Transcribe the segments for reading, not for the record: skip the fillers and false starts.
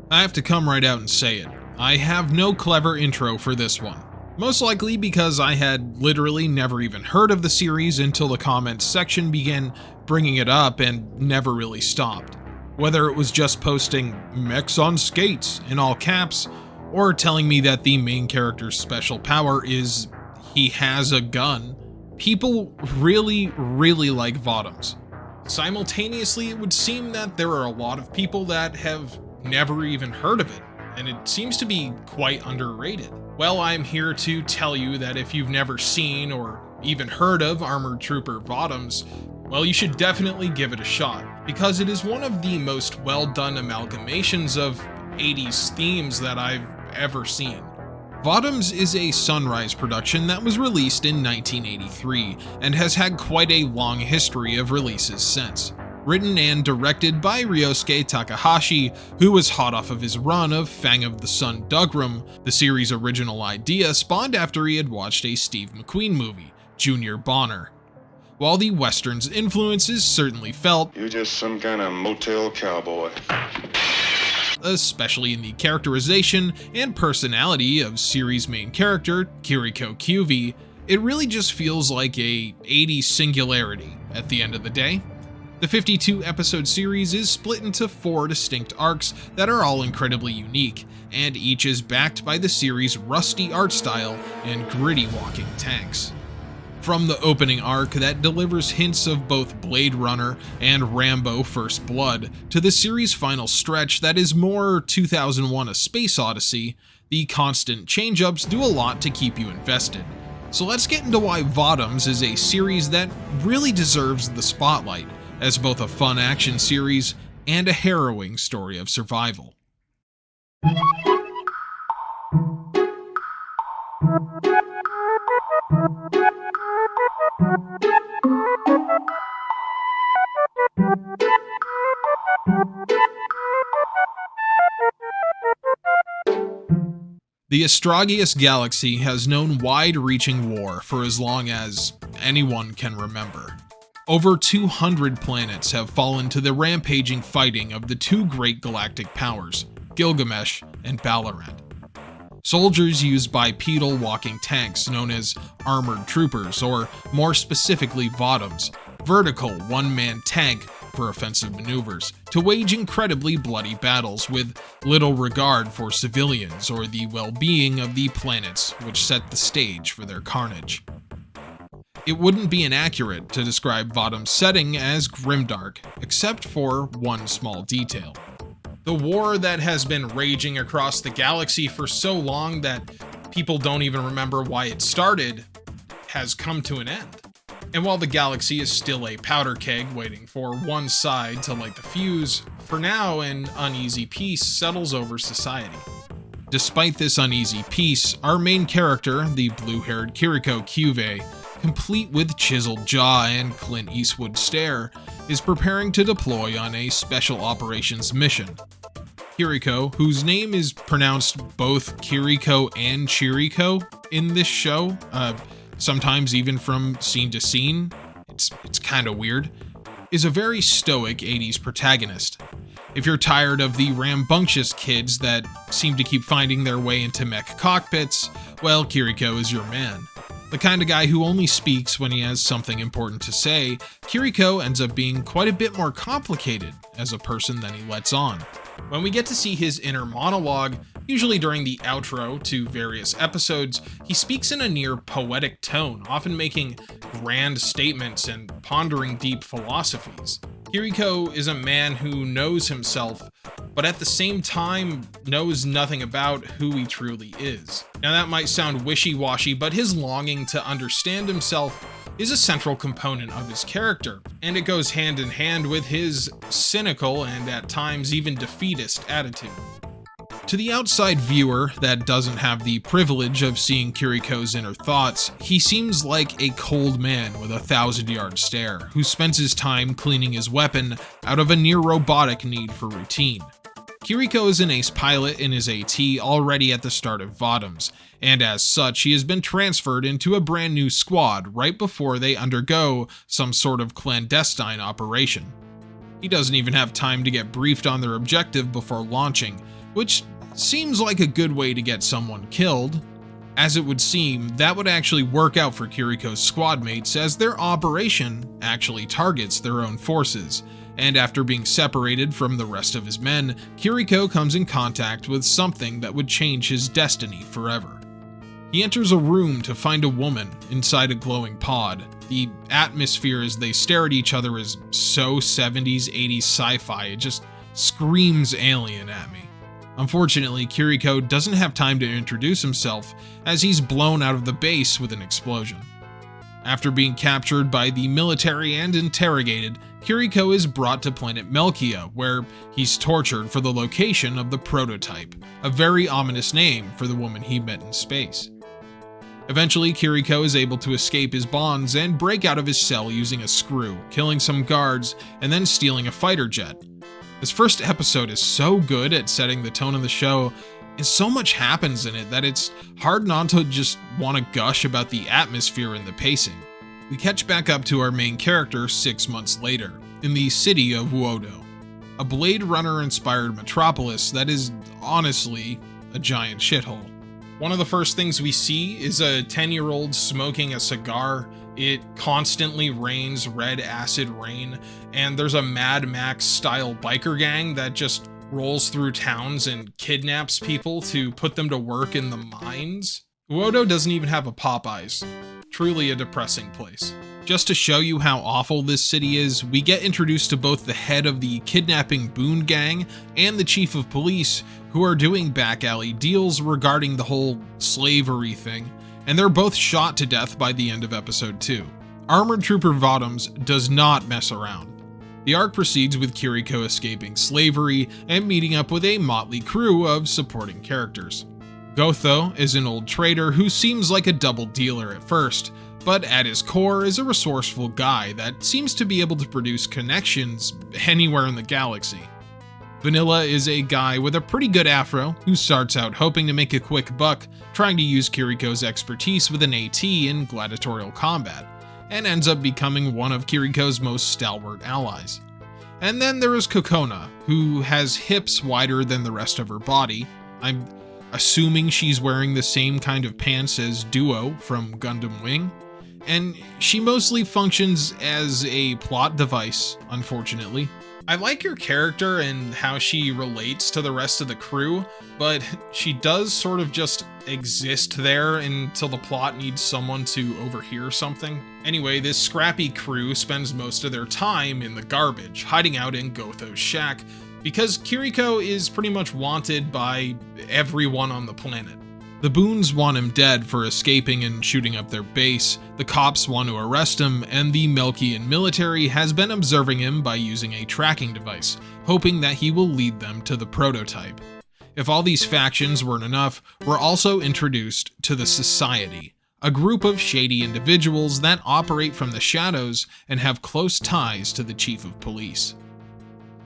I have to come right out and say it. I have no clever intro for this one. Most likely because I had literally never even heard of the series until the comments section began bringing it up and never really stopped. Whether it was just posting "mechs on skates" in all caps, or telling me that the main character's special power is he has a gun, people really like VOTOMS. Simultaneously, it would seem that there are a lot of people that have never even heard of it, and it seems to be quite underrated. Well, I'm here to tell you that if you've never seen or even heard of Armored Trooper VOTOMS, well, you should definitely give it a shot, because it is one of the most well done amalgamations of 80s themes that I've ever seen. VOTOMS is a Sunrise production that was released in 1983 and has had quite a long history of releases since. Written and directed by Ryosuke Takahashi, who was hot off of his run of Fang of the Sun Dougram, the series' original idea spawned after he had watched a Steve McQueen movie, Junior Bonner. While the Western's influences certainly felt, "You're just some kind of motel cowboy," especially in the characterization and personality of series main character Chirico QV, it really just feels like a 80s singularity at the end of the day. The 52-episode series is split into 4 distinct arcs that are all incredibly unique, and each is backed by the series' rusty art style and gritty walking tanks. From the opening arc that delivers hints of both Blade Runner and Rambo First Blood, to the series' final stretch that is more 2001: A Space Odyssey, the constant change-ups do a lot to keep you invested. So let's get into why VOTOMS is a series that really deserves the spotlight, as both a fun action series and a harrowing story of survival. The Astragalus Galaxy has known wide-reaching war for as long as anyone can remember. Over 200 planets have fallen to the rampaging fighting of the two great galactic powers, Gilgamesh and Ballarat. Soldiers use bipedal walking tanks known as armored troopers, or more specifically VOTOMS, vertical one-man tank for offensive maneuvers, to wage incredibly bloody battles with little regard for civilians or the well-being of the planets which set the stage for their carnage. It wouldn't be inaccurate to describe VOTOM's setting as grimdark, except for one small detail. The war that has been raging across the galaxy for so long that people don't even remember why it started has come to an end. And while the galaxy is still a powder keg waiting for one side to light the fuse, for now an uneasy peace settles over society. Despite this uneasy peace, our main character, the blue-haired Chirico QV, complete with chiseled jaw and Clint Eastwood stare, is preparing to deploy on a special operations mission. Chirico, whose name is pronounced both Chirico and Chirico in this show, sometimes even from scene to scene, it's kinda weird, is a very stoic 80s protagonist. If you're tired of the rambunctious kids that seem to keep finding their way into mech cockpits, well, Chirico is your man. The kind of guy who only speaks when he has something important to say, Chirico ends up being quite a bit more complicated as a person than he lets on. When we get to see his inner monologue, usually during the outro to various episodes, he speaks in a near poetic tone, often making grand statements and pondering deep philosophies. Chirico is a man who knows himself, but at the same time knows nothing about who he truly is. Now that might sound wishy-washy, but his longing to understand himself is a central component of his character, and it goes hand in hand with his cynical and at times even defeatist attitude. To the outside viewer that doesn't have the privilege of seeing Chirico's inner thoughts, he seems like a cold man with a 1,000-yard stare, who spends his time cleaning his weapon out of a near-robotic need for routine. Chirico is an ace pilot in his AT already at the start of VOTOMS, and as such he has been transferred into a brand new squad right before they undergo some sort of clandestine operation. He doesn't even have time to get briefed on their objective before launching, which seems like a good way to get someone killed. As it would seem, that would actually work out for Chirico's squad mates, as their operation actually targets their own forces, and after being separated from the rest of his men, Chirico comes in contact with something that would change his destiny forever. He enters a room to find a woman inside a glowing pod. The atmosphere as they stare at each other is so 70s, 80s sci-fi, it just screams alien at me. Unfortunately, Chirico doesn't have time to introduce himself, as he's blown out of the base with an explosion. After being captured by the military and interrogated, Chirico is brought to planet Mecha, where he's tortured for the location of the prototype, a very ominous name for the woman he met in space. Eventually, Chirico is able to escape his bonds and break out of his cell using a screw, killing some guards, and then stealing a fighter jet. This first episode is so good at setting the tone of the show, and so much happens in it that it's hard not to just want to gush about the atmosphere and the pacing. We catch back up to our main character 6 months later, in the city of Wodo, a Blade Runner-inspired metropolis that is honestly a giant shithole. One of the first things we see is a 10-year-old smoking a cigar. It constantly rains red acid rain, and there's a Mad Max-style biker gang that just rolls through towns and kidnaps people to put them to work in the mines. Wodo doesn't even have a Popeyes. Truly a depressing place. Just to show you how awful this city is, we get introduced to both the head of the kidnapping Boone gang and the chief of police, who are doing back alley deals regarding the whole slavery thing, and they're both shot to death by the end of episode 2. Armored Trooper VOTOMS does not mess around. The arc proceeds with Chirico escaping slavery and meeting up with a motley crew of supporting characters. Gotho is an old trader who seems like a double dealer at first, but at his core is a resourceful guy that seems to be able to produce connections anywhere in the galaxy. Vanilla is a guy with a pretty good afro who starts out hoping to make a quick buck, trying to use Chirico's expertise with an AT in gladiatorial combat, and ends up becoming one of Chirico's most stalwart allies. And then there is Kokona, who has hips wider than the rest of her body. I'm assuming she's wearing the same kind of pants as Duo from Gundam Wing, and she mostly functions as a plot device, unfortunately. I like her character and how she relates to the rest of the crew, but she does sort of just exist there until the plot needs someone to overhear something. Anyway, this scrappy crew spends most of their time in the garbage, hiding out in Gotho's shack, because Chirico is pretty much wanted by everyone on the planet. The Boones want him dead for escaping and shooting up their base, the cops want to arrest him, and the Melchian military has been observing him by using a tracking device, hoping that he will lead them to the prototype. If all these factions weren't enough, we're also introduced to the Society, a group of shady individuals that operate from the shadows and have close ties to the chief of police.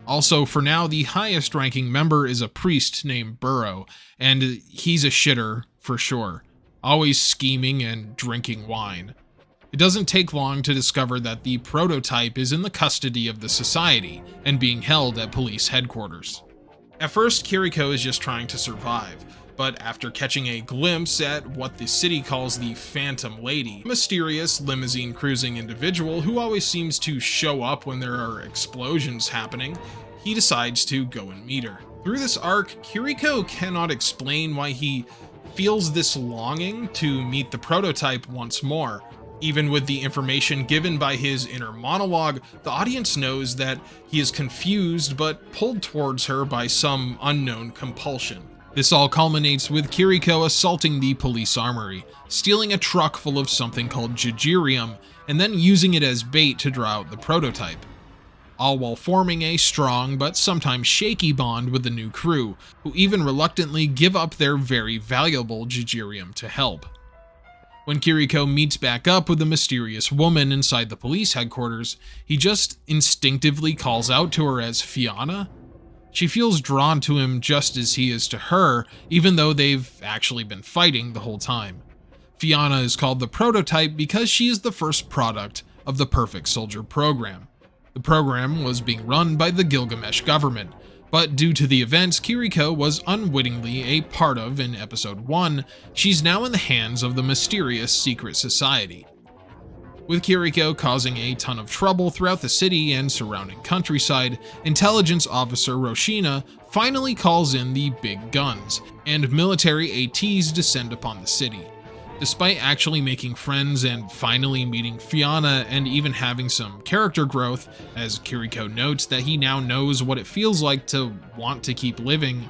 Also, for now, the highest ranking member is a priest named Burrow, and he's a shitter for sure, always scheming and drinking wine. It doesn't take long to discover that the prototype is in the custody of the Society and being held at police headquarters. At first, Chirico is just trying to survive, but after catching a glimpse at what the city calls the Phantom Lady, a mysterious limousine cruising individual who always seems to show up when there are explosions happening, he decides to go and meet her. Through this arc, Chirico cannot explain why he feels this longing to meet the prototype once more. Even with the information given by his inner monologue, the audience knows that he is confused but pulled towards her by some unknown compulsion. This all culminates with Chirico assaulting the police armory, stealing a truck full of something called Jijirium, and then using it as bait to draw out the prototype. All while forming a strong but sometimes shaky bond with the new crew, who even reluctantly give up their very valuable Jijirium to help. When Chirico meets back up with the mysterious woman inside the police headquarters, he just instinctively calls out to her as Fiona. She feels drawn to him just as he is to her, even though they've actually been fighting the whole time. Fiona is called the prototype because she is the first product of the Perfect Soldier program. The program was being run by the Gilgamesh government, but due to the events Chirico was unwittingly a part of in episode 1, she's now in the hands of the mysterious secret society. With Chirico causing a ton of trouble throughout the city and surrounding countryside, intelligence officer Roshina finally calls in the big guns, and military ATs descend upon the city. Despite actually making friends and finally meeting Fiona and even having some character growth, as Chirico notes that he now knows what it feels like to want to keep living,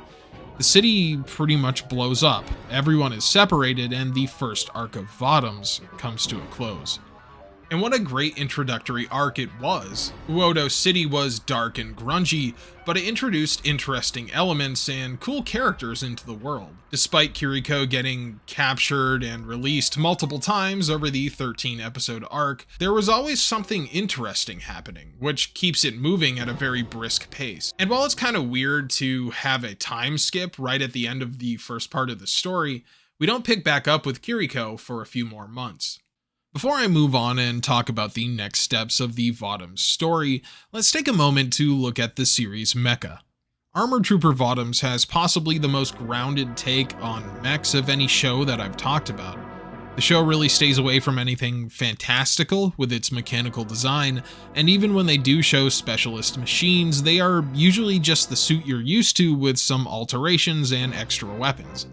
the city pretty much blows up, everyone is separated, and the first arc of VOTOMS comes to a close. And what a great introductory arc it was. Uodo City was dark and grungy, but it introduced interesting elements and cool characters into the world. Despite Chirico getting captured and released multiple times over the 13-episode arc, there was always something interesting happening, which keeps it moving at a very brisk pace. And while it's kind of weird to have a time skip right at the end of the first part of the story, we don't pick back up with Chirico for a few more months. Before I move on and talk about the next steps of the VOTOMS story, let's take a moment to look at the series Mecha. Armored Trooper VOTOMS has possibly the most grounded take on mechs of any show that I've talked about. The show really stays away from anything fantastical with its mechanical design, and even when they do show specialist machines, they are usually just the suit you're used to with some alterations and extra weapons.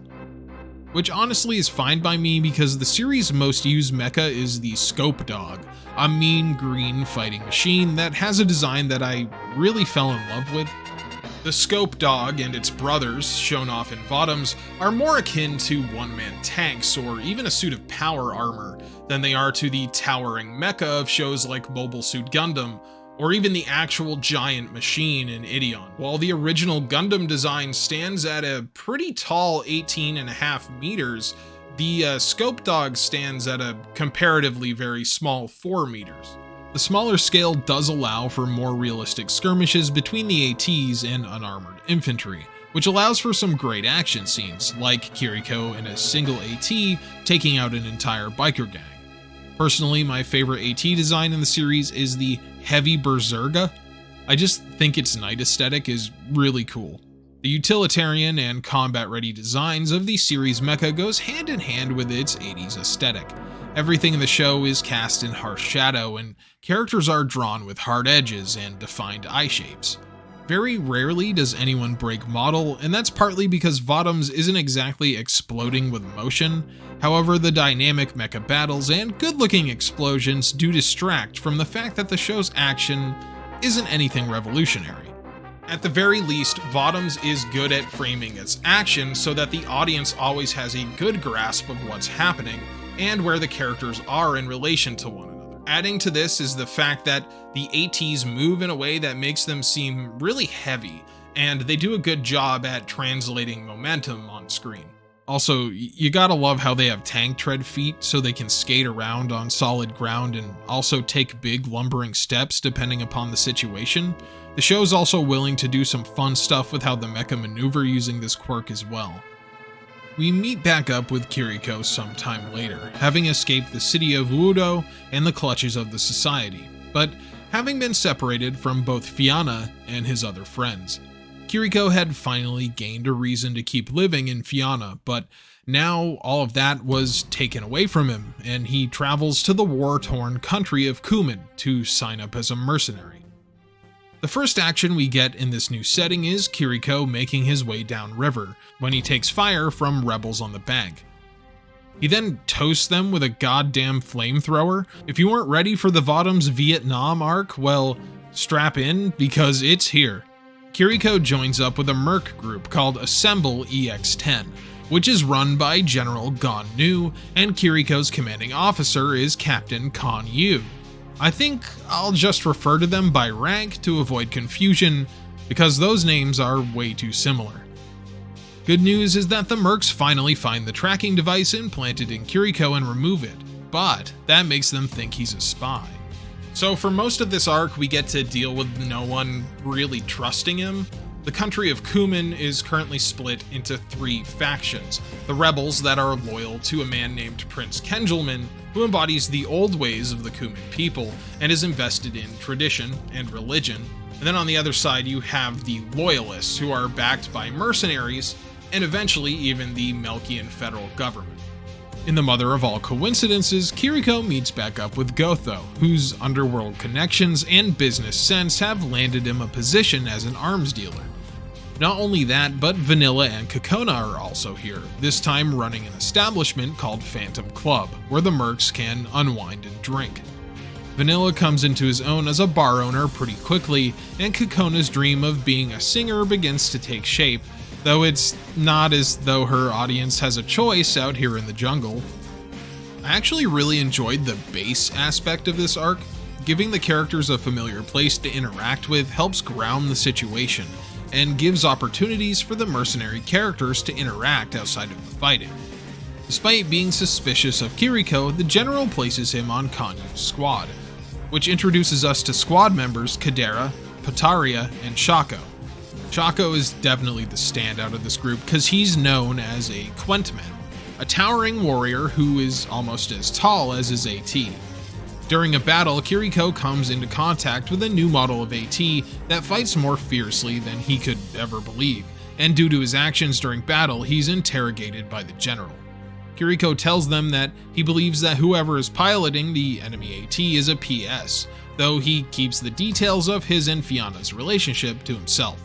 Which honestly is fine by me because the series' most used mecha is the Scope Dog, a mean green fighting machine that has a design that I really fell in love with. The Scope Dog and its brothers, shown off in VOTOMS, are more akin to one-man tanks or even a suit of power armor than they are to the towering mecha of shows like Mobile Suit Gundam, or even the actual giant machine in Ideon. While the original Gundam design stands at a pretty tall 18.5 meters, the Scope Dog stands at a comparatively very small 4 meters. The smaller scale does allow for more realistic skirmishes between the ATs and unarmored infantry, which allows for some great action scenes, like Chirico in a single AT taking out an entire biker gang. Personally, my favorite AT design in the series is the Heavy Berserga. I just think its night aesthetic is really cool. The utilitarian and combat-ready designs of the series mecha goes hand in hand with its 80s aesthetic. Everything in the show is cast in harsh shadow, and characters are drawn with hard edges and defined eye shapes. Very rarely does anyone break model, and that's partly because VOTOMS isn't exactly exploding with motion. However, the dynamic mecha battles and good-looking explosions do distract from the fact that the show's action isn't anything revolutionary. At the very least, VOTOMS is good at framing its action so that the audience always has a good grasp of what's happening and where the characters are in relation to one another. Adding to this is the fact that the ATs move in a way that makes them seem really heavy, and they do a good job at translating momentum on screen. Also, you gotta love how they have tank tread feet so they can skate around on solid ground and also take big lumbering steps depending upon the situation. The show's also willing to do some fun stuff with how the mecha maneuver using this quirk as well. We meet back up with Chirico sometime later, having escaped the city of Uodo and the clutches of the society, but having been separated from both Fiona and his other friends. Chirico had finally gained a reason to keep living in Fiona, but now all of that was taken away from him, and he travels to the war-torn country of Kumin to sign up as a mercenary. The first action we get in this new setting is Chirico making his way downriver when he takes fire from rebels on the bank. He then toasts them with a goddamn flamethrower. If you weren't ready for the VOTOMS Vietnam arc, well, strap in because it's here. Chirico joins up with a merc group called Assemble EX-10, which is run by General Gon Nu, and Chirico's commanding officer is Captain Con Yu. I think I'll just refer to them by rank to avoid confusion, because those names are way too similar. Good news is that the mercs finally find the tracking device implanted in Chirico and remove it, but that makes them think he's a spy. So for most of this arc, we get to deal with no one really trusting him, The country of Cumin is currently split into 3 factions. The rebels that are loyal to a man named Prince Kengelman, who embodies the old ways of the Cumin people and is invested in tradition and religion. And then on the other side you have the loyalists, who are backed by mercenaries and eventually even the Melchian federal government. In the mother of all coincidences, Chirico meets back up with Gotho, whose underworld connections and business sense have landed him a position as an arms dealer. Not only that, but Vanilla and Kokona are also here, this time running an establishment called Phantom Club, where the mercs can unwind and drink. Vanilla comes into his own as a bar owner pretty quickly, and Kokona's dream of being a singer begins to take shape, though it's not as though her audience has a choice out here in the jungle. I actually really enjoyed the bass aspect of this arc. Giving the characters a familiar place to interact with helps ground the situation, and gives opportunities for the mercenary characters to interact outside of the fighting. Despite being suspicious of Chirico, the general places him on Kanyu's squad, which introduces us to squad members Kadera, Pataria, and Shako. Shako is definitely the standout of this group because he's known as a Quentman, a towering warrior who is almost as tall as his AT. During a battle, Chirico comes into contact with a new model of AT that fights more fiercely than he could ever believe, and due to his actions during battle, he's interrogated by the general. Chirico tells them that he believes that whoever is piloting the enemy AT is a PS, though he keeps the details of his and Fianna's relationship to himself.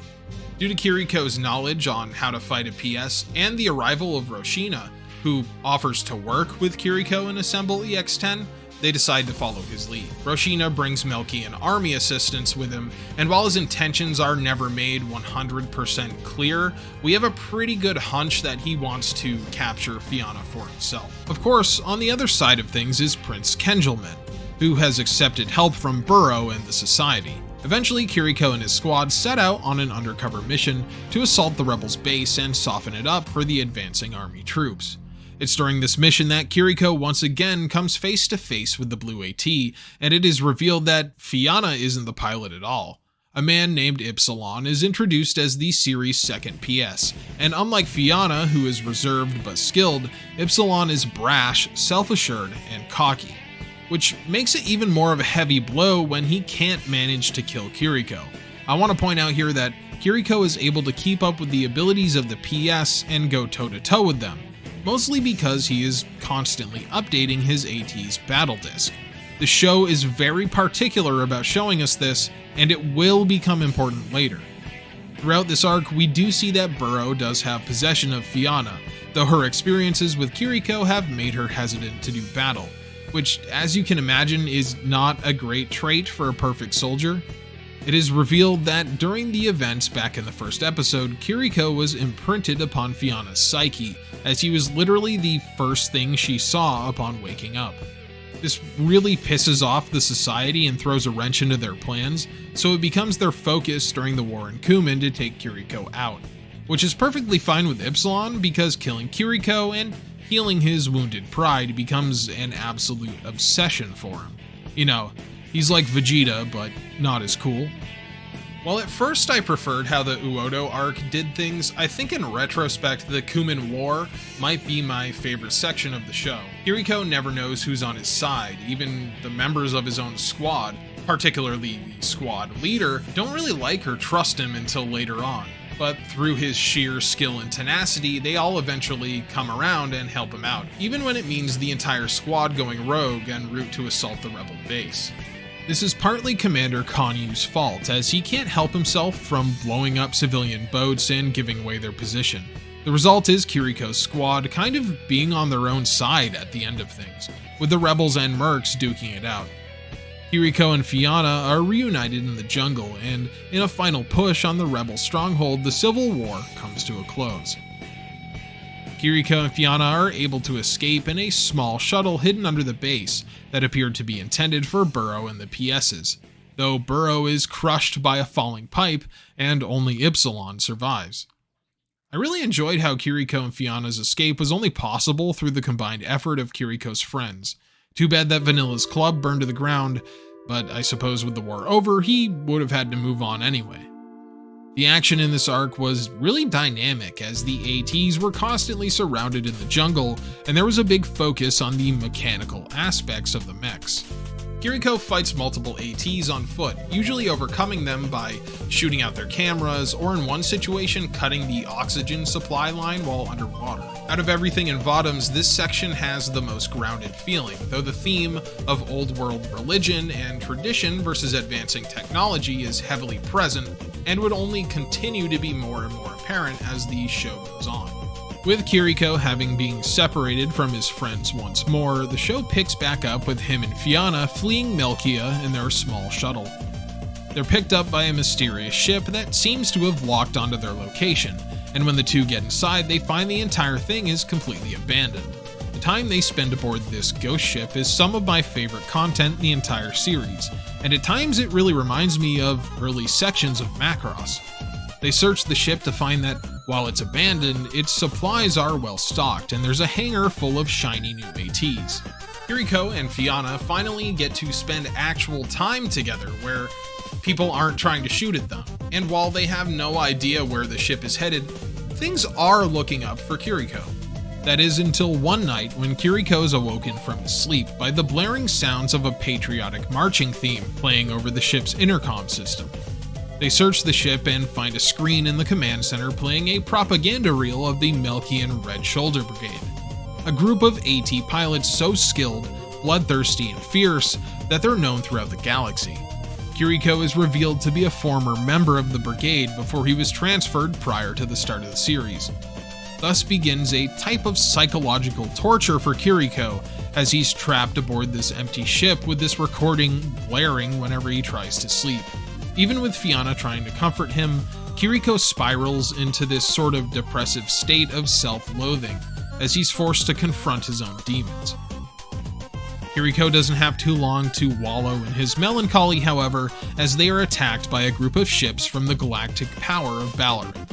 Due to Chirico's knowledge on how to fight a PS and the arrival of Roshina, who offers to work with Chirico and assemble EX-10, they decide to follow his lead. Roshina brings Melchian army assistance with him, and while his intentions are never made 100% clear, we have a pretty good hunch that he wants to capture Fianna for himself. Of course, on the other side of things is Prince Kengelman, who has accepted help from Burrow and the Society. Eventually, Chirico and his squad set out on an undercover mission to assault the rebels' base and soften it up for the advancing army troops. It's during this mission that Chirico once again comes face to face with the Blue AT, and it is revealed that Fianna isn't the pilot at all. A man named Ypsilon is introduced as the series' second PS, and unlike Fianna, who is reserved but skilled, Ypsilon is brash, self-assured, and cocky, which makes it even more of a heavy blow when he can't manage to kill Chirico. I want to point out here that Chirico is able to keep up with the abilities of the PS and go toe-to-toe with them, mostly because he is constantly updating his AT's battle disc. The show is very particular about showing us this, and it will become important later. Throughout this arc, we do see that Burrow does have possession of Fianna, though her experiences with Chirico have made her hesitant to do battle, which, as you can imagine, is not a great trait for a perfect soldier. It is revealed that during the events back in the first episode, Chirico was imprinted upon Fianna's psyche, as he was literally the first thing she saw upon waking up. This really pisses off the Society and throws a wrench into their plans, so it becomes their focus during the war in Cumin to take Chirico out, which is perfectly fine with Ypsilon because killing Chirico and healing his wounded pride becomes an absolute obsession for him. You know, he's like Vegeta, but not as cool. While at first I preferred how the Uodo arc did things, I think in retrospect the Cumin War might be my favorite section of the show. Chirico never knows who's on his side. Even the members of his own squad, particularly the squad leader, don't really like or trust him until later on. But through his sheer skill and tenacity, they all eventually come around and help him out, even when it means the entire squad going rogue en route to assault the rebel base. This is partly Commander Kanyu's fault, as he can't help himself from blowing up civilian boats and giving away their position. The result is Chirico's squad kind of being on their own side at the end of things, with the rebels and mercs duking it out. Chirico and Fianna are reunited in the jungle, and in a final push on the rebel stronghold, the civil war comes to a close. Chirico and Fianna are able to escape in a small shuttle hidden under the base that appeared to be intended for Burrow and the PS's, though Burrow is crushed by a falling pipe and only Ypsilon survives. I really enjoyed how Chirico and Fianna's escape was only possible through the combined effort of Chirico's friends. Too bad that Vanilla's club burned to the ground, but I suppose with the war over, he would have had to move on anyway. The action in this arc was really dynamic as the ATs were constantly surrounded in the jungle, and there was a big focus on the mechanical aspects of the mechs. Chirico fights multiple ATs on foot, usually overcoming them by shooting out their cameras, or in one situation cutting the oxygen supply line while underwater. Out of everything in VOTOMS, this section has the most grounded feeling, though the theme of old world religion and tradition versus advancing technology is heavily present, and would only continue to be more and more apparent as the show goes on. With Chirico having been separated from his friends once more, the show picks back up with him and Fianna fleeing Mecha in their small shuttle. They're picked up by a mysterious ship that seems to have locked onto their location, and when the two get inside, they find the entire thing is completely abandoned. The time they spend aboard this ghost ship is some of my favorite content in the entire series, and at times it really reminds me of early sections of Macross. They search the ship to find that while it's abandoned, its supplies are well stocked, and there's a hangar full of shiny new ATs. Chirico and Fianna finally get to spend actual time together where people aren't trying to shoot at them, and while they have no idea where the ship is headed, things are looking up for Chirico. That is until one night when Chirico is awoken from his sleep by the blaring sounds of a patriotic marching theme playing over the ship's intercom system. They search the ship and find a screen in the command center playing a propaganda reel of the Melchian Red Shoulder Brigade, a group of AT pilots so skilled, bloodthirsty, and fierce that they're known throughout the galaxy. Chirico is revealed to be a former member of the brigade before he was transferred prior to the start of the series. Thus begins a type of psychological torture for Chirico as he's trapped aboard this empty ship with this recording blaring whenever he tries to sleep. Even with Fianna trying to comfort him, Chirico spirals into this sort of depressive state of self-loathing as he's forced to confront his own demons. Chirico doesn't have too long to wallow in his melancholy, however, as they are attacked by a group of ships from the galactic power of Ballarat.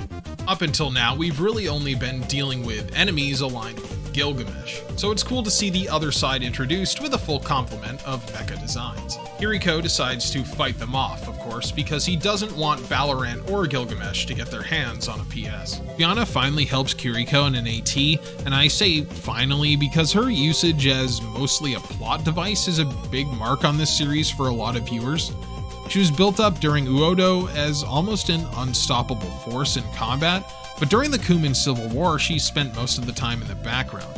Up until now, we've really only been dealing with enemies aligned with Gilgamesh, so it's cool to see the other side introduced with a full complement of mecha designs. Chirico decides to fight them off, of course, because he doesn't want Ballarat or Gilgamesh to get their hands on a PS. Fianna finally helps Chirico in an AT, and I say finally because her usage as mostly a plot device is a big mark on this series for a lot of viewers. She was built up during Uodo as almost an unstoppable force in combat, but during the Kuman Civil War she spent most of the time in the background.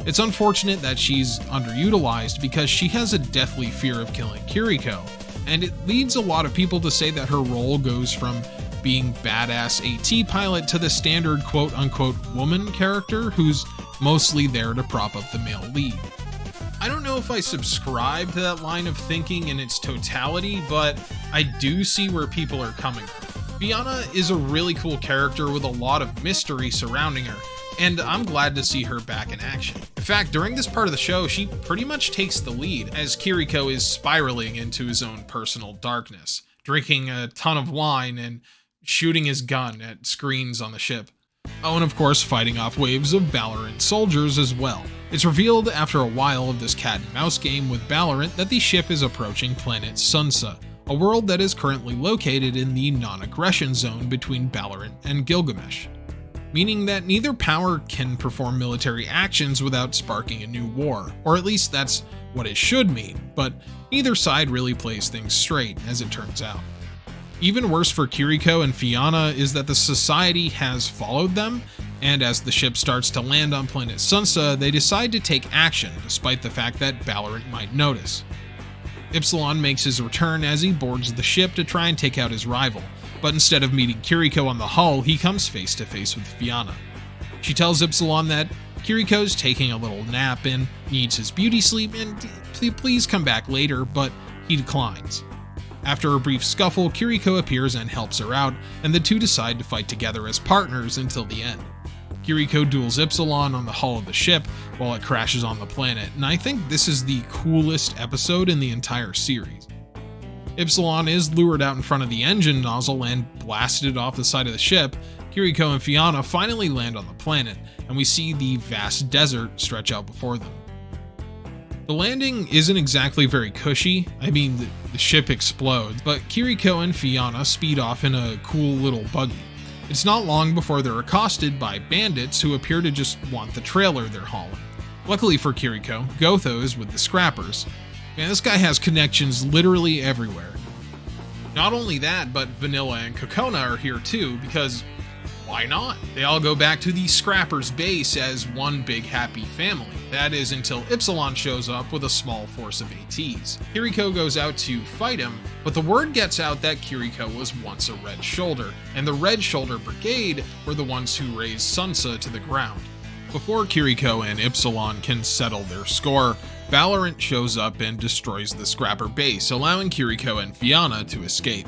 It's unfortunate that she's underutilized because she has a deathly fear of killing Chirico, and it leads a lot of people to say that her role goes from being badass AT pilot to the standard quote-unquote woman character who's mostly there to prop up the male lead. I don't know if I subscribe to that line of thinking in its totality, but I do see where people are coming from. Fianna is a really cool character with a lot of mystery surrounding her, and I'm glad to see her back in action. In fact, during this part of the show, she pretty much takes the lead as Chirico is spiraling into his own personal darkness, drinking a ton of wine and shooting his gun at screens on the ship. Oh, and of course fighting off waves of Ballarat soldiers as well. It's revealed after a while of this cat and mouse game with Ballarat that the ship is approaching planet Sunsa, a world that is currently located in the non-aggression zone between Ballarat and Gilgamesh, meaning that neither power can perform military actions without sparking a new war, or at least that's what it should mean, but neither side really plays things straight, as it turns out. Even worse for Chirico and Fianna is that the society has followed them, and as the ship starts to land on planet Sunsa, they decide to take action despite the fact that Ballarat might notice. Ypsilon makes his return as he boards the ship to try and take out his rival, but instead of meeting Chirico on the hull, he comes face to face with Fianna. She tells Ypsilon that Chirico's taking a little nap and needs his beauty sleep and please come back later, but he declines. After a brief scuffle, Chirico appears and helps her out, and the two decide to fight together as partners until the end. Chirico duels Ypsilon on the hull of the ship while it crashes on the planet, and I think this is the coolest episode in the entire series. Ypsilon is lured out in front of the engine nozzle and blasted off the side of the ship. Chirico and Fianna finally land on the planet, and we see the vast desert stretch out before them. The landing isn't exactly very cushy. I mean, the ship explodes, but Chirico and Fiona speed off in a cool little buggy. It's not long before they're accosted by bandits who appear to just want the trailer they're hauling. Luckily for Chirico, Gotho is with the scrappers. Man, this guy has connections literally everywhere. Not only that, but Vanilla and Kokona are here too, because why not? They all go back to the Scrappers base as one big happy family. That is until Ypsilon shows up with a small force of ATs. Chirico goes out to fight him, but the word gets out that Chirico was once a Red Shoulder, and the Red Shoulder Brigade were the ones who razed Sansa to the ground. Before Chirico and Ypsilon can settle their score, Valorant shows up and destroys the Scrapper base, allowing Chirico and Fiona to escape.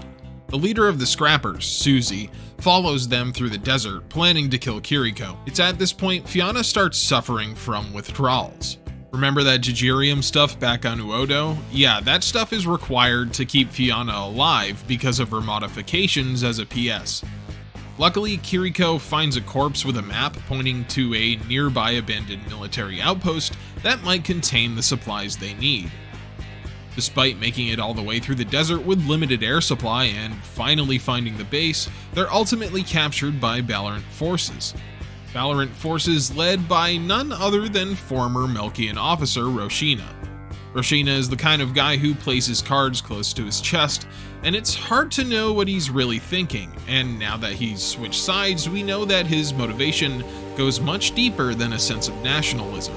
The leader of the Scrappers, Susie, follows them through the desert, planning to kill Chirico. It's at this point Fiona starts suffering from withdrawals. Remember that Jijirium stuff back on Uodo? Yeah, that stuff is required to keep Fiona alive because of her modifications as a PS. Luckily, Chirico finds a corpse with a map pointing to a nearby abandoned military outpost that might contain the supplies they need. Despite making it all the way through the desert with limited air supply and finally finding the base, they're ultimately captured by Valorant forces. Valorant forces led by none other than former Melkian officer Roshina. Roshina is the kind of guy who plays his cards close to his chest, and it's hard to know what he's really thinking, and now that he's switched sides, we know that his motivation goes much deeper than a sense of nationalism.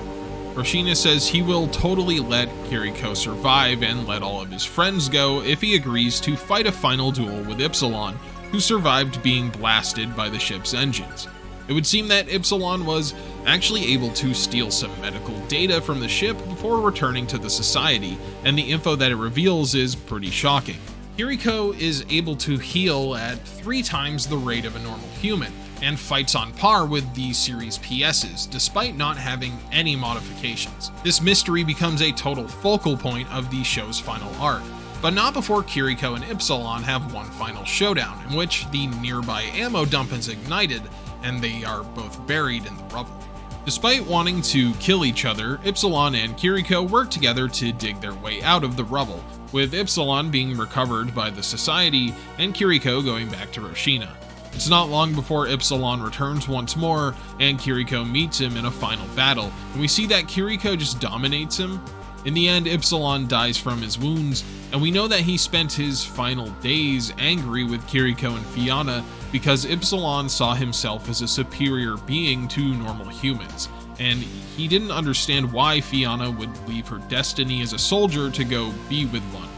Roshina says he will totally let Chirico survive and let all of his friends go if he agrees to fight a final duel with Ypsilon, who survived being blasted by the ship's engines. It would seem that Ypsilon was actually able to steal some medical data from the ship before returning to the Society, and the info that it reveals is pretty shocking. Chirico is able to heal at 3 times the rate of a normal human, and fights on par with the series PSs, despite not having any modifications. This mystery becomes a total focal point of the show's final arc, but not before Chirico and Ypsilon have one final showdown, in which the nearby ammo dump is ignited, and they are both buried in the rubble. Despite wanting to kill each other, Ypsilon and Chirico work together to dig their way out of the rubble, with Ypsilon being recovered by the Society and Chirico going back to Roshina. It's not long before Ypsilon returns once more, and Chirico meets him in a final battle, and we see that Chirico just dominates him. In the end, Ypsilon dies from his wounds, and we know that he spent his final days angry with Chirico and Fiona because Ypsilon saw himself as a superior being to normal humans, and he didn't understand why Fiona would leave her destiny as a soldier to go be with one.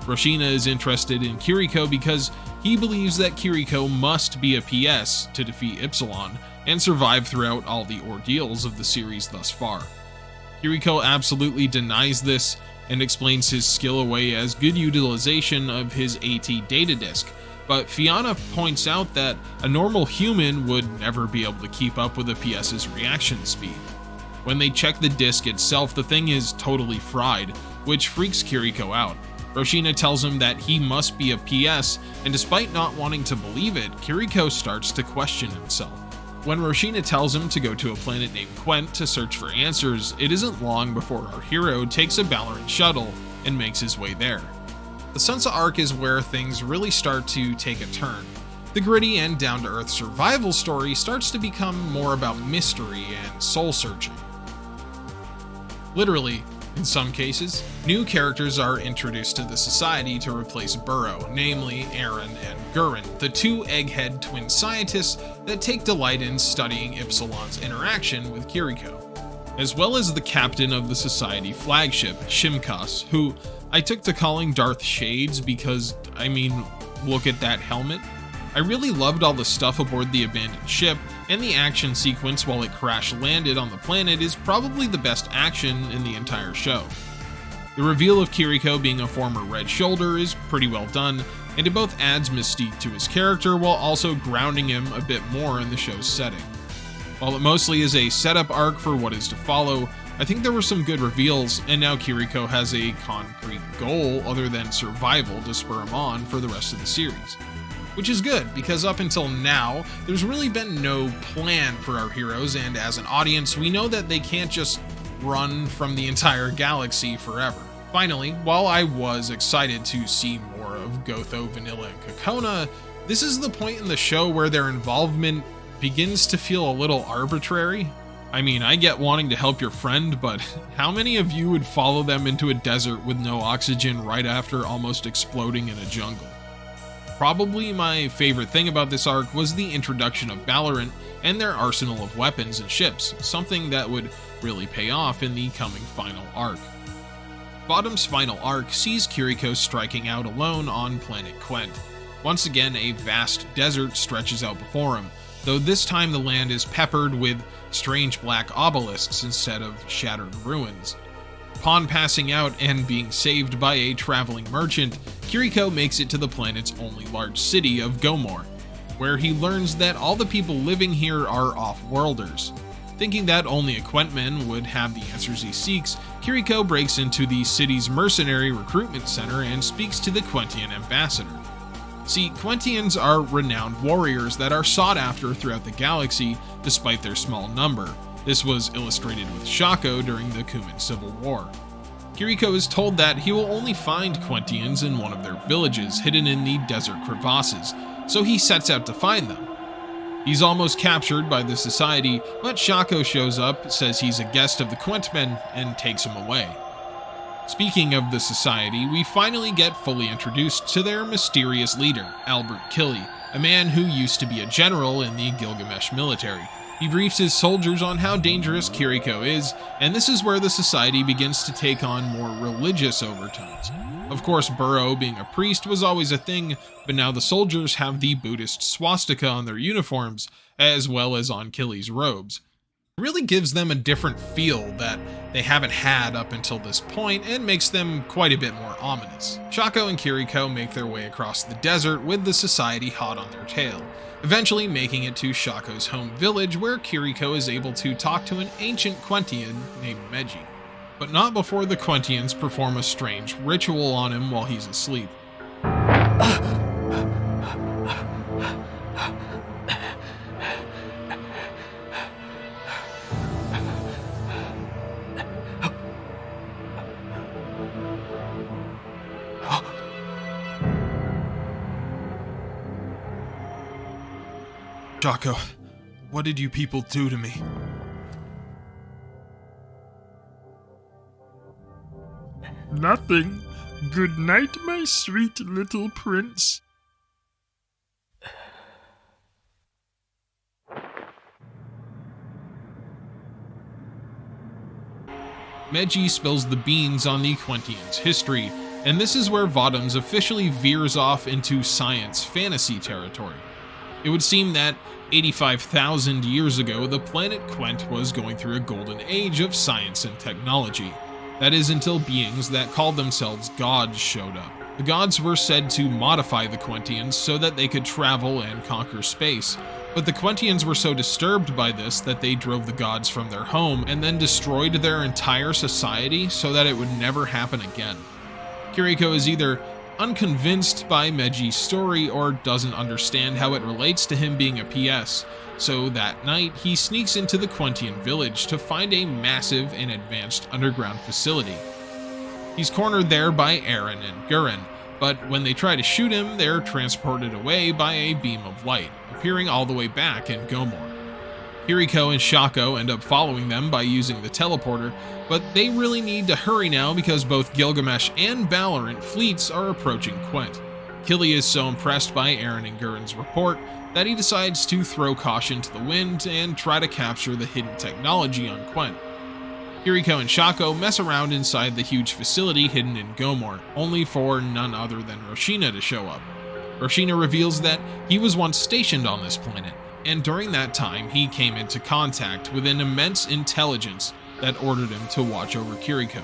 Roshina is interested in Chirico because he believes that Chirico must be a PS to defeat Ypsilon and survive throughout all the ordeals of the series thus far. Chirico absolutely denies this and explains his skill away as good utilization of his AT data disk, but Fiona points out that a normal human would never be able to keep up with a PS's reaction speed. When they check the disk itself, the thing is totally fried, which freaks Chirico out. Roshina tells him that he must be a PS, and despite not wanting to believe it, Chirico starts to question himself. When Roshina tells him to go to a planet named Quent to search for answers, it isn't long before our hero takes a Valorant shuttle and makes his way there. The Sansa arc is where things really start to take a turn. The gritty and down-to-earth survival story starts to become more about mystery and soul-searching. Literally, in some cases, new characters are introduced to the Society to replace Burrow, namely Aaron and Gurren, the 2 egghead twin scientists that take delight in studying Ypsilon's interaction with Chirico, as well as the captain of the Society flagship, Shimkas, who I took to calling Darth Shades because, I mean, look at that helmet. I really loved all the stuff aboard the abandoned ship, and the action sequence while it crash-landed on the planet is probably the best action in the entire show. The reveal of Chirico being a former Red Shoulder is pretty well done, and it both adds mystique to his character while also grounding him a bit more in the show's setting. While it mostly is a setup arc for what is to follow, I think there were some good reveals, and now Chirico has a concrete goal other than survival to spur him on for the rest of the series. Which is good, because up until now, there's really been no plan for our heroes, and as an audience, we know that they can't just run from the entire galaxy forever. Finally, while I was excited to see more of Gotho, Vanilla, and Kokona, this is the point in the show where their involvement begins to feel a little arbitrary. I mean, I get wanting to help your friend, but how many of you would follow them into a desert with no oxygen right after almost exploding in a jungle? Probably my favorite thing about this arc was the introduction of Valorant and their arsenal of weapons and ships, something that would really pay off in the coming final arc. Votom's final arc sees Chirico striking out alone on planet Quent. Once again, a vast desert stretches out before him, though this time the land is peppered with strange black obelisks instead of shattered ruins. Upon passing out and being saved by a traveling merchant, Chirico makes it to the planet's only large city of Gomor, where he learns that all the people living here are off-worlders. Thinking that only a Quentman would have the answers he seeks, Chirico breaks into the city's mercenary recruitment center and speaks to the Quentian ambassador. See, Quentians are renowned warriors that are sought after throughout the galaxy despite their small number. This was illustrated with Shaco during the Kuman Civil War. Chirico is told that he will only find Quentians in one of their villages hidden in the desert crevasses, so he sets out to find them. He's almost captured by the Society, but Shaco shows up, says he's a guest of the Quentmen, and takes him away. Speaking of the Society, we finally get fully introduced to their mysterious leader, Albert Killy, a man who used to be a general in the Gilgamesh military. He briefs his soldiers on how dangerous Chirico is, and this is where the Society begins to take on more religious overtones. Of course, Burrow being a priest was always a thing, but now the soldiers have the Buddhist swastika on their uniforms, as well as on Killy's robes. It really gives them a different feel that they haven't had up until this point, and makes them quite a bit more ominous. Shaco and Chirico make their way across the desert with the Society hot on their tail, eventually making it to Shaco's home village, where Chirico is able to talk to an ancient Quentian named Meji. But not before the Quentians perform a strange ritual on him while he's asleep. Shaco, what did you people do to me? Nothing. Good night, my sweet little prince. Meji spills the beans on the Quentians' history, and this is where Votoms officially veers off into science fantasy territory. It would seem that 85,000 years ago, the planet Quent was going through a golden age of science and technology. That is, until beings that called themselves gods showed up. The gods were said to modify the Quentians so that they could travel and conquer space, but the Quentians were so disturbed by this that they drove the gods from their home and then destroyed their entire society so that it would never happen again. Chirico is either unconvinced by Meji's story or doesn't understand how it relates to him being a PS, so that night he sneaks into the Quentian village to find a massive and advanced underground facility. He's cornered there by Aaron and Gurren, but when they try to shoot him, they're transported away by a beam of light, appearing all the way back in Gomor. Chirico and Shaco end up following them by using the teleporter, but they really need to hurry now because both Gilgamesh and Valorant fleets are approaching Quent. Killy is so impressed by Aaron and Gurren's report that he decides to throw caution to the wind and try to capture the hidden technology on Quent. Chirico and Shaco mess around inside the huge facility hidden in Gomor, only for none other than Roshina to show up. Roshina reveals that he was once stationed on this planet, and during that time he came into contact with an immense intelligence that ordered him to watch over Chirico.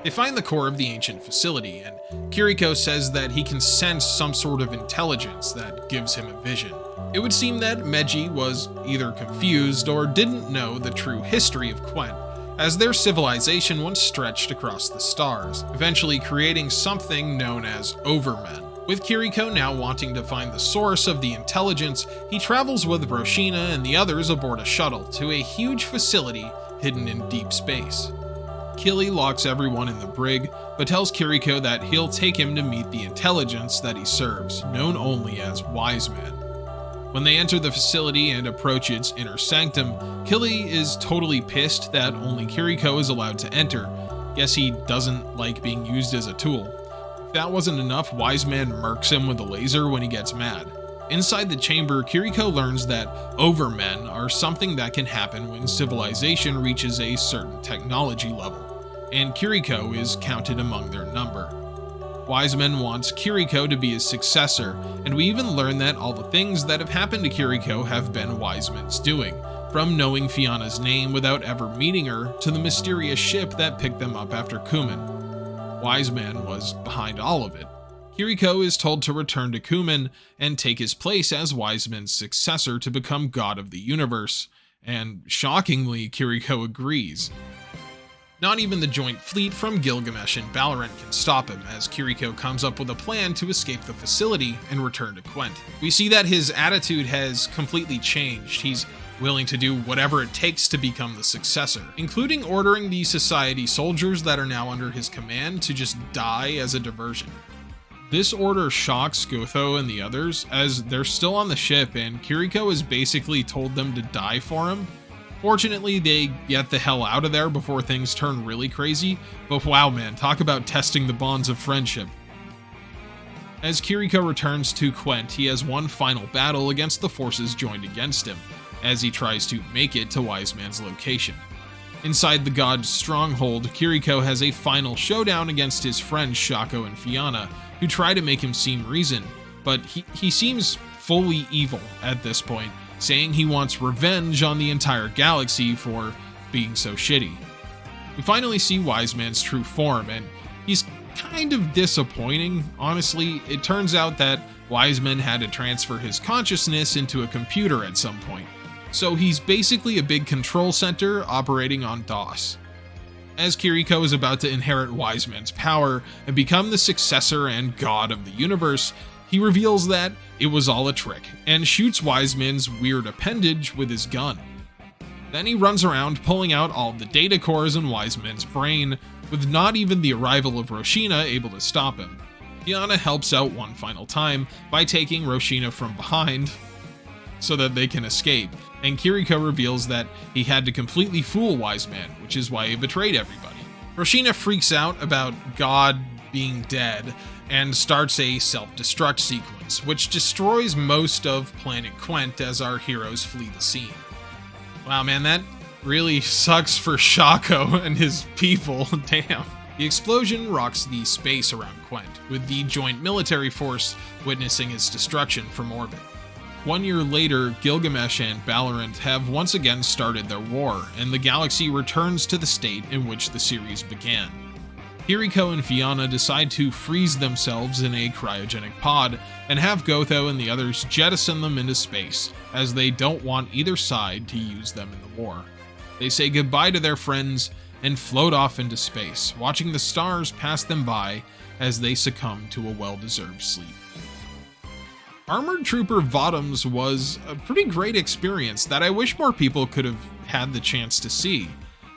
They find the core of the ancient facility, and Chirico says that he can sense some sort of intelligence that gives him a vision. It would seem that Meji was either confused or didn't know the true history of Quent, as their civilization once stretched across the stars, eventually creating something known as Overmen. With Chirico now wanting to find the source of the intelligence, he travels with Roshina and the others aboard a shuttle to a huge facility hidden in deep space. Killy locks everyone in the brig, but tells Chirico that he'll take him to meet the intelligence that he serves, known only as Wise Man. When they enter the facility and approach its inner sanctum, Killy is totally pissed that only Chirico is allowed to enter. Guess he doesn't like being used as a tool. If that wasn't enough, Wise Man murks him with a laser when he gets mad. Inside the chamber, Chirico learns that overmen are something that can happen when civilization reaches a certain technology level, and Chirico is counted among their number. Wiseman wants Chirico to be his successor, and we even learn that all the things that have happened to Chirico have been Wiseman's doing, from knowing Fiona's name without ever meeting her to the mysterious ship that picked them up after Kuman. Wiseman was behind all of it. Chirico is told to return to Kuman and take his place as Wiseman's successor to become god of the universe, and shockingly, Chirico agrees. Not even the joint fleet from Gilgamesh and Balorant can stop him, as Chirico comes up with a plan to escape the facility and return to Quent. We see that his attitude has completely changed. He's willing to do whatever it takes to become the successor, including ordering the Society soldiers that are now under his command to just die as a diversion. This order shocks Gotho and the others, as they're still on the ship and Chirico has basically told them to die for him. Fortunately, they get the hell out of there before things turn really crazy, but wow man, talk about testing the bonds of friendship. As Chirico returns to Quent, he has one final battle against the forces joined against him, as he tries to make it to Wiseman's location. Inside the god's stronghold, Chirico has a final showdown against his friends Shaco and Fiona, who try to make him seem reasoned, but he seems fully evil at this point, saying he wants revenge on the entire galaxy for being so shitty. We finally see Wiseman's true form, and he's kind of disappointing, honestly. It turns out that Wiseman had to transfer his consciousness into a computer at some point, so he's basically a big control center operating on DOS. As Chirico is about to inherit Wiseman's power and become the successor and god of the universe, he reveals that it was all a trick, and shoots Wiseman's weird appendage with his gun. Then he runs around pulling out all the data cores in Wiseman's brain, with not even the arrival of Roshina able to stop him. Fiona helps out one final time by taking Roshina from behind so that they can escape, and Chirico reveals that he had to completely fool Wiseman, which is why he betrayed everybody. Roshina freaks out about God being dead and starts a self-destruct sequence, which destroys most of planet Quent as our heroes flee the scene. Wow man, that really sucks for Shaco and his people, damn. The explosion rocks the space around Quent, with the joint military force witnessing its destruction from orbit. 1 year later, Gilgamesh and Balorant have once again started their war, and the galaxy returns to the state in which the series began. Chirico and Fiona decide to freeze themselves in a cryogenic pod, and have Gotho and the others jettison them into space, as they don't want either side to use them in the war. They say goodbye to their friends and float off into space, watching the stars pass them by as they succumb to a well-deserved sleep. Armored Trooper VOTOMS was a pretty great experience that I wish more people could have had the chance to see.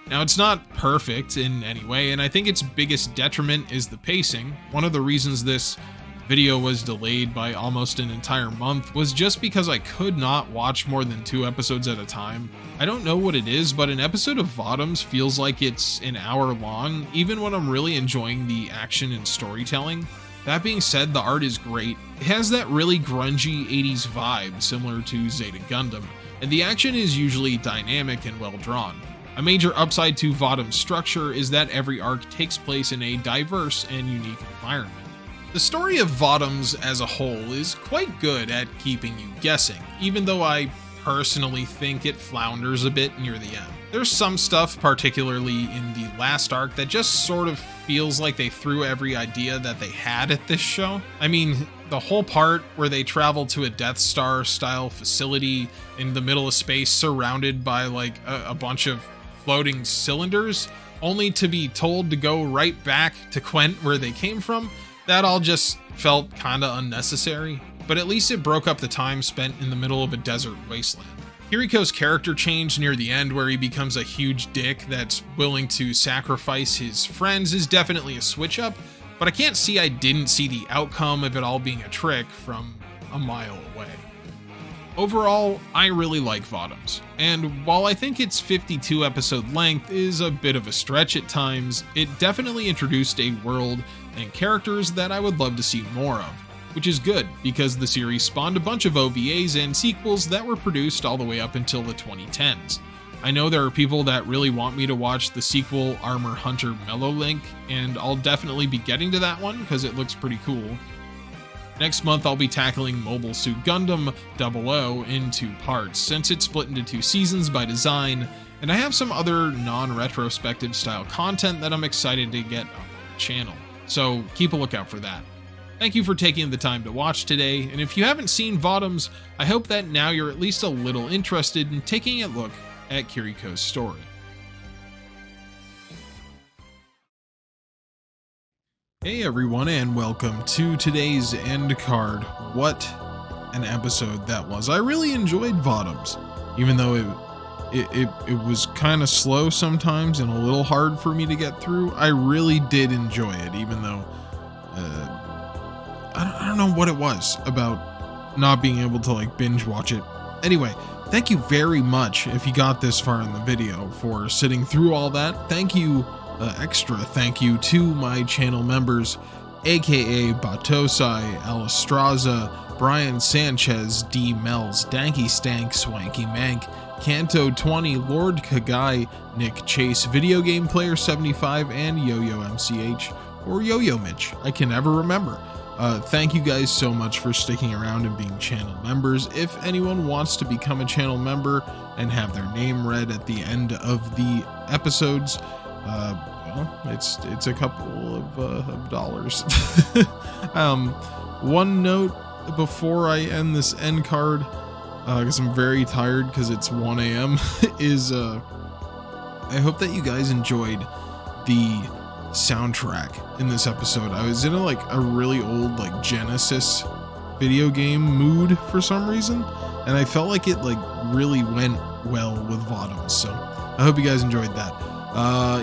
Now, it's not perfect in any way, and I think its biggest detriment is the pacing. One of the reasons this video was delayed by almost an entire month was just because I could not watch more than 2 episodes at a time. I don't know what it is, but an episode of VOTOMS feels like it's an hour long, even when I'm really enjoying the action and storytelling. That being said, the art is great. It has that really grungy 80s vibe, similar to Zeta Gundam, and the action is usually dynamic and well drawn. A major upside to VOTOM's structure is that every arc takes place in a diverse and unique environment. The story of VOTOMS as a whole is quite good at keeping you guessing, even though I personally think it flounders a bit near the end. There's some stuff, particularly in the last arc, that just sort of feels like they threw every idea that they had at this show. I mean, the whole part where they travel to a Death Star style facility in the middle of space surrounded by like a bunch of floating cylinders, only to be told to go right back to Quent where they came from, that all just felt kinda unnecessary. But at least it broke up the time spent in the middle of a desert wasteland. Chirico's character change near the end, where he becomes a huge dick that's willing to sacrifice his friends, is definitely a switch up, but I can't see I didn't see the outcome of it all being a trick from a mile away. Overall, I really like VOTOMS, and while I think its 52 episode length is a bit of a stretch at times, it definitely introduced a world and characters that I would love to see more of, which is good because the series spawned a bunch of OVAs and sequels that were produced all the way up until the 2010s. I know there are people that really want me to watch the sequel Armor Hunter Mellow Link, and I'll definitely be getting to that one because it looks pretty cool. Next month, I'll be tackling Mobile Suit Gundam 00 in 2 parts, since it's split into 2 seasons by design, and I have some other non-retrospective style content that I'm excited to get up on the channel, so keep a lookout for that. Thank you for taking the time to watch today, and if you haven't seen VOTOMS, I hope that now you're at least a little interested in taking a look at Chirico's story. Hey everyone, and welcome to today's end card. What an episode that was. I really enjoyed VOTOMS, even though it was kind of slow sometimes and a little hard for me to get through. I really did enjoy it, even though I don't know what it was about not being able to like binge watch it. Anyway, thank you very much if you got this far in the video for sitting through all that. Thank you. Extra thank you to my channel members, aka Batosai, Alistraza, Brian Sanchez, D Mells, Danky Stank, Swanky Mank, Kanto 20, Lord Kagai, Nick Chase, Video Game Player 75, and Yo-Yo MCH, or Yo-Yo Mitch. I can never remember. Thank you guys so much for sticking around and being channel members. If anyone wants to become a channel member and have their name read at the end of the episodes, well, it's a couple of dollars. One note before I end this end card, because I'm very tired because it's 1 a.m. is I hope that you guys enjoyed the soundtrack in this episode. I was in a really old like Genesis video game mood for some reason, and I felt like it really went well with VOTOMS, so I hope you guys enjoyed that.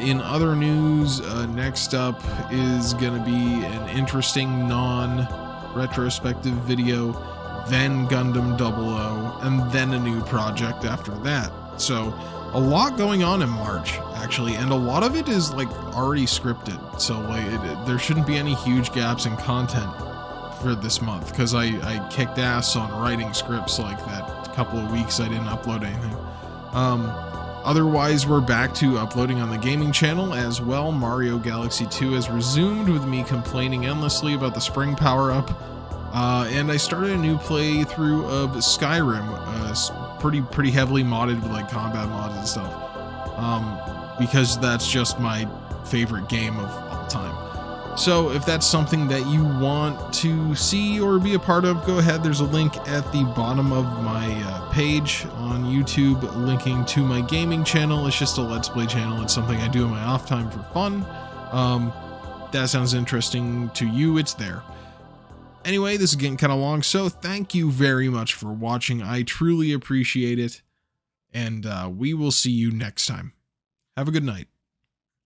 In other news, next up is gonna be an interesting non-retrospective video, then Gundam 00, and then a new project after that. So a lot going on in March, actually, and a lot of it is already scripted, so there shouldn't be any huge gaps in content for this month, because I kicked ass on writing scripts like that couple of weeks I didn't upload anything. Otherwise, we're back to uploading on the gaming channel as well. Mario Galaxy 2 has resumed with me complaining endlessly about the spring power-up, and I started a new playthrough of Skyrim, pretty heavily modded with combat mods and stuff, because that's just my favorite game of all time. So if that's something that you want to see or be a part of, go ahead. There's a link at the bottom of my page on YouTube linking to my gaming channel. It's just a Let's Play channel. It's something I do in my off time for fun. That sounds interesting to you, it's there. Anyway, this is getting kind of long, so thank you very much for watching. I truly appreciate it, and we will see you next time. Have a good night.